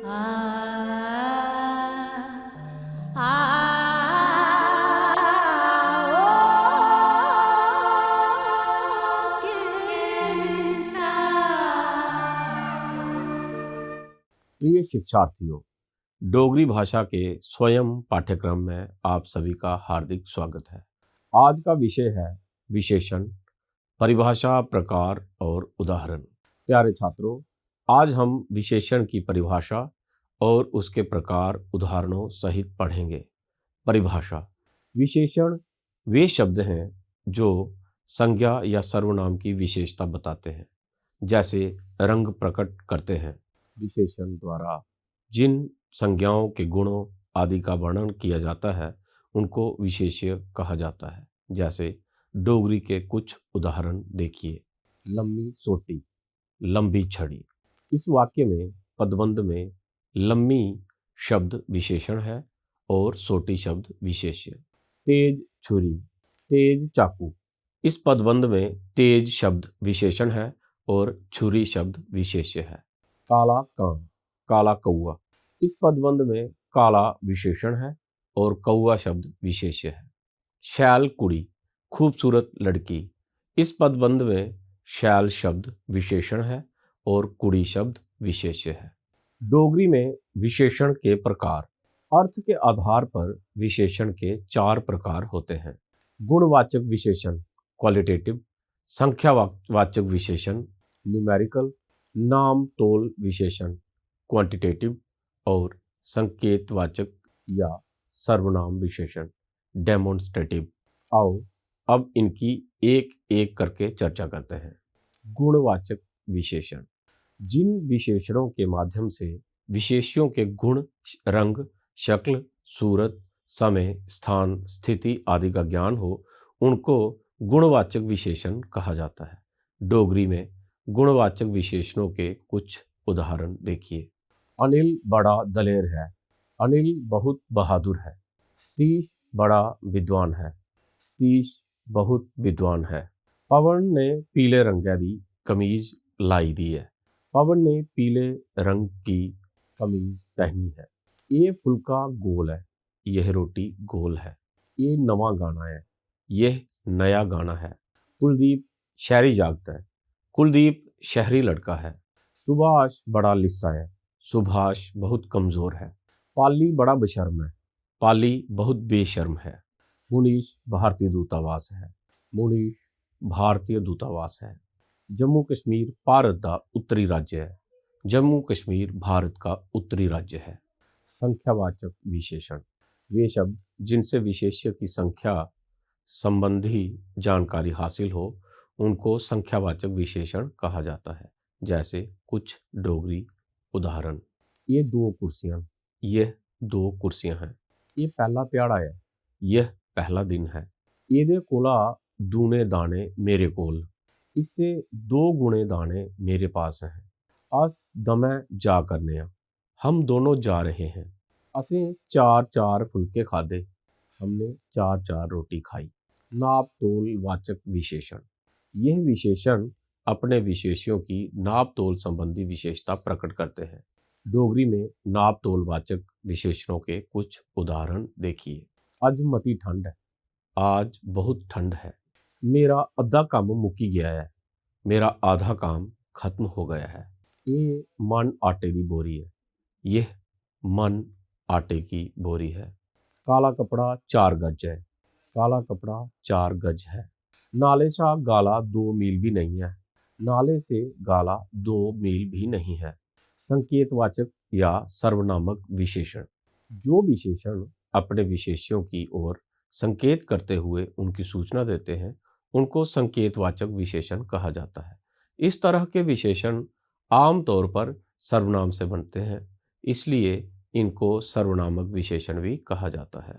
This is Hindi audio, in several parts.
आ आ ओ कीता। प्रिय शिक्षार्थियों, डोगरी भाषा के स्वयं पाठ्यक्रम में आप सभी का हार्दिक स्वागत है। आज का विषय है विशेषण, परिभाषा, प्रकार और उदाहरण। प्यारे छात्रों, आज हम विशेषण की परिभाषा और उसके प्रकार उदाहरणों सहित पढ़ेंगे। परिभाषा: विशेषण वे शब्द हैं जो संज्ञा या सर्वनाम की विशेषता बताते हैं, जैसे रंग प्रकट करते हैं। विशेषण द्वारा जिन संज्ञाओं के गुणों आदि का वर्णन किया जाता है उनको विशेष्य कहा जाता है। जैसे डोगरी के कुछ उदाहरण देखिए। लम्मी सोटी, लंबी छड़ी। इस वाक्य में पदबंध में लम्मी शब्द विशेषण है और सोटी शब्द विशेष्य। तेज छुरी, तेज चाकू। इस पदबंध में तेज शब्द विशेषण है और छुरी शब्द विशेष्य है। काला कान, काला कौआ। इस पदबंध में काला विशेषण है और कौआ शब्द विशेष्य है। शैल कुड़ी, खूबसूरत लड़की। इस पदबंध में शैल शब्द विशेषण है और कुड़ी शब्द विशेष्य है। डोगरी में विशेषण के प्रकार। अर्थ के आधार पर विशेषण के 4 प्रकार होते हैं। गुणवाचक विशेषण क्वालिटेटिव, संख्यावाचक विशेषण न्यूमेरिकल, नाम तोल विशेषण क्वांटिटेटिव और संकेतवाचक या सर्वनाम विशेषण डेमोन्स्ट्रेटिव। आओ अब इनकी एक एक करके चर्चा करते हैं। गुणवाचक विशेषण: जिन विशेषणों के माध्यम से विशेष्यों के गुण, रंग, शक्ल, सूरत, समय, स्थान, स्थिति आदि का ज्ञान हो उनको गुणवाचक विशेषण कहा जाता है। डोगरी में गुणवाचक विशेषणों के कुछ उदाहरण देखिए। अनिल बड़ा दलेर है, अनिल बहुत बहादुर है। सतीश बड़ा विद्वान है, सतीश बहुत विद्वान है। पवन ने पीले रंग दी कमीज लाई दी है, पवन ने पीले रंग की कमीज पहनी है। ये फुल्का गोल है, यह रोटी गोल है। ये नवा गाना है, यह नया गाना है। कुलदीप शहरी जागता है, कुलदीप शहरी लड़का है। सुभाष बड़ा लिस्सा है, सुभाष बहुत कमजोर है। पाली बड़ा बेशर्म है, पाली बहुत बेशर्म है। मुनीश भारतीय दूतावास है, मुनीश भारतीय दूतावास है। जम्मू कश्मीर भारत का उत्तरी राज्य है, जम्मू कश्मीर भारत का उत्तरी राज्य है। संख्यावाचक विशेषण वे शब्द जिनसे विशेष्य की संख्या संबंधी जानकारी हासिल हो उनको संख्यावाचक विशेषण कहा जाता है। जैसे कुछ डोगरी उदाहरण। ये 2 कुर्सियां, यह 2 कुर्सियां हैं। ये पहला प्याड़ा है, यह पहला दिन है। ਇਹਦੇ ਕੋਲਾ दूने दाने मेरे कोल, इससे 2 गुणे दाने मेरे पास हैं। अस दमै जा करने आ, हम दोनों जा रहे हैं। असें 4-4 फुलके खाधे, हमने 4-4 रोटी खाई। नाप तोल वाचक विशेषण: यह विशेषण अपने विशेष्यों की नाप तोल संबंधी विशेषता प्रकट करते हैं। डोगरी में नाप तोल वाचक विशेषणों के कुछ उदाहरण देखिए। अज मती ठंड है, आज बहुत ठंड है। मेरा अद्धा काम मुक्की गया है, मेरा आधा काम खत्म हो गया है। ये मन आटे की बोरी है, यह मन आटे की बोरी है। काला कपड़ा 4 गज है, काला कपड़ा 4 गज है। नाले सा गाला 2 मील भी नहीं है, नाले से गाला 2 मील भी नहीं है। संकेतवाचक या सर्वनामक विशेषण: जो विशेषण अपने विशेष्यों की ओर संकेत करते हुए उनकी सूचना देते हैं उनको संकेतवाचक विशेषण कहा जाता है। इस तरह के विशेषण आमतौर पर सर्वनाम से बनते हैं, इसलिए इनको सर्वनामक विशेषण भी कहा जाता है।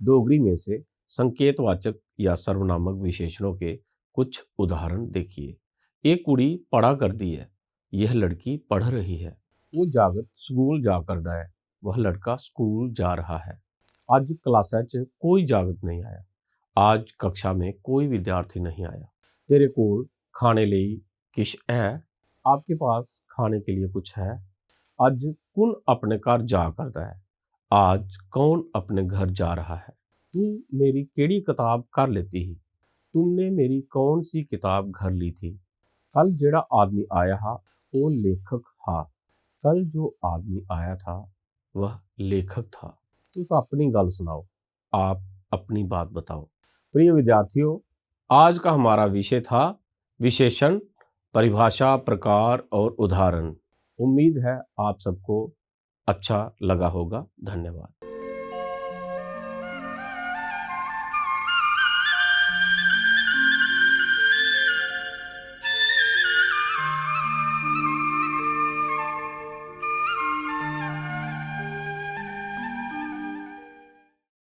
डोगरी में से संकेतवाचक या सर्वनामक विशेषणों के कुछ उदाहरण देखिए। एक कुड़ी पढ़ा करती है, यह लड़की पढ़ रही है। वो जागत स्कूल जा करदा है, वह लड़का स्कूल जा रहा है। आज क्लासा च कोई जागत नहीं आया, आज कक्षा में कोई विद्यार्थी नहीं आया। तेरे कोल खाने ਲਈ किश है, आपके पास खाने के लिए कुछ है। ਅੱਜ कौन अपने घर जा करता है, आज कौन अपने घर जा रहा है। तू मेरी केड़ी किताब कर लेती ही, तुमने मेरी कौन सी किताब घर ली थी। कल जेड़ा आदमी आया हा वो लेखक हा, कल जो आदमी आया था वह लेखक था। तुम अपनी गल सुनाओ, आप अपनी बात बताओ। प्रिय विद्यार्थियों, आज का हमारा विषय था विशेषण, परिभाषा, प्रकार और उदाहरण। उम्मीद है आप सबको अच्छा लगा होगा। धन्यवाद।